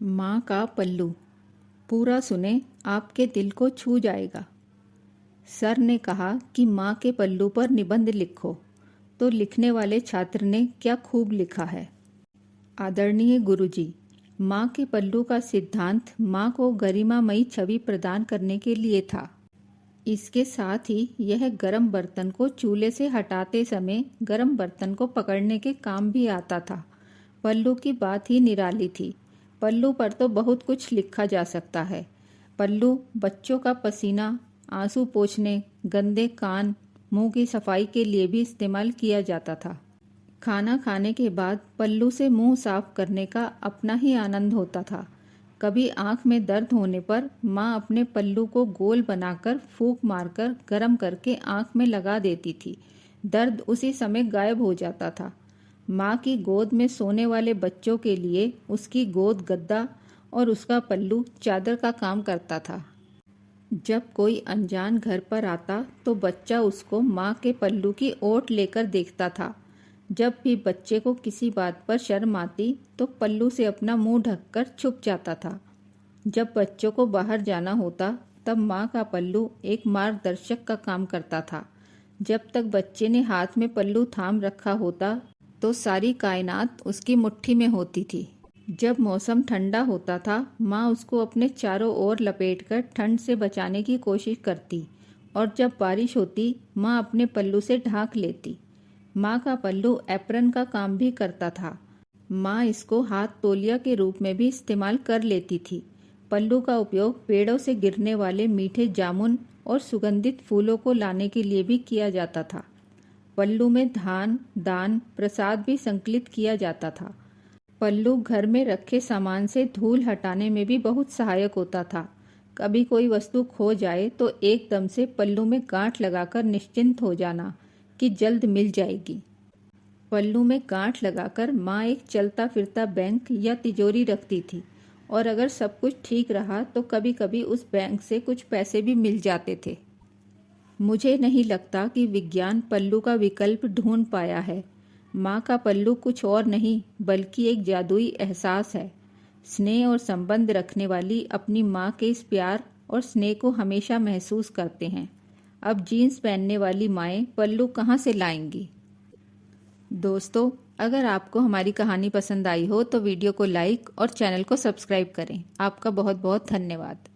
माँ का पल्लू। पूरा सुने, आपके दिल को छू जाएगा। सर ने कहा कि माँ के पल्लू पर निबंध लिखो, तो लिखने वाले छात्र ने क्या खूब लिखा है। आदरणीय गुरुजी, माँ के पल्लू का सिद्धांत माँ को गरिमामयी छवि प्रदान करने के लिए था। इसके साथ ही यह गर्म बर्तन को चूल्हे से हटाते समय गर्म बर्तन को पकड़ने के काम भी आता था। पल्लू की बात ही निराली थी। पल्लू पर तो बहुत कुछ लिखा जा सकता है। पल्लू बच्चों का पसीना, आंसू पोंछने, गंदे कान, मुंह की सफाई के लिए भी इस्तेमाल किया जाता था। खाना खाने के बाद पल्लू से मुंह साफ करने का अपना ही आनंद होता था। कभी आंख में दर्द होने पर माँ अपने पल्लू को गोल बनाकर फूंक मारकर गर्म करके आंख में लगा देती थी। दर्द उसी समय गायब हो जाता था। माँ की गोद में सोने वाले बच्चों के लिए उसकी गोद गद्दा और उसका पल्लू चादर का काम करता था। जब कोई अनजान घर पर आता तो बच्चा उसको माँ के पल्लू की ओट लेकर देखता था। जब भी बच्चे को किसी बात पर शर्म आती तो पल्लू से अपना मुंह ढककर छुप जाता था। जब बच्चों को बाहर जाना होता तब माँ का पल्लू एक मार्गदर्शक का काम करता था। जब तक बच्चे ने हाथ में पल्लू थाम रखा होता तो सारी कायनात उसकी मुट्ठी में होती थी। जब मौसम ठंडा होता था माँ उसको अपने चारों ओर लपेटकर ठंड से बचाने की कोशिश करती, और जब बारिश होती माँ अपने पल्लू से ढांक लेती। माँ का पल्लू एप्रन का काम भी करता था। माँ इसको हाथ तौलिया के रूप में भी इस्तेमाल कर लेती थी। पल्लू का उपयोग पेड़ों से गिरने वाले मीठे जामुन और सुगंधित फूलों को लाने के लिए भी किया जाता था। पल्लू में धान, दान, प्रसाद भी संकलित किया जाता था। पल्लू घर में रखे सामान से धूल हटाने में भी बहुत सहायक होता था। कभी कोई वस्तु खो जाए तो एकदम से पल्लू में गांठ लगाकर निश्चिंत हो जाना कि जल्द मिल जाएगी। पल्लू में गांठ लगाकर माँ एक चलता फिरता बैंक या तिजोरी रखती थी, और अगर सब कुछ ठीक रहा तो कभी कभी उस बैंक से कुछ पैसे भी मिल जाते थे। मुझे नहीं लगता कि विज्ञान पल्लू का विकल्प ढूंढ पाया है। माँ का पल्लू कुछ और नहीं बल्कि एक जादुई एहसास है। स्नेह और संबंध रखने वाली अपनी माँ के इस प्यार और स्नेह को हमेशा महसूस करते हैं। अब जीन्स पहनने वाली माएँ पल्लू कहाँ से लाएंगी? दोस्तों, अगर आपको हमारी कहानी पसंद आई हो तो वीडियो को लाइक और चैनल को सब्सक्राइब करें। आपका बहुत बहुत धन्यवाद।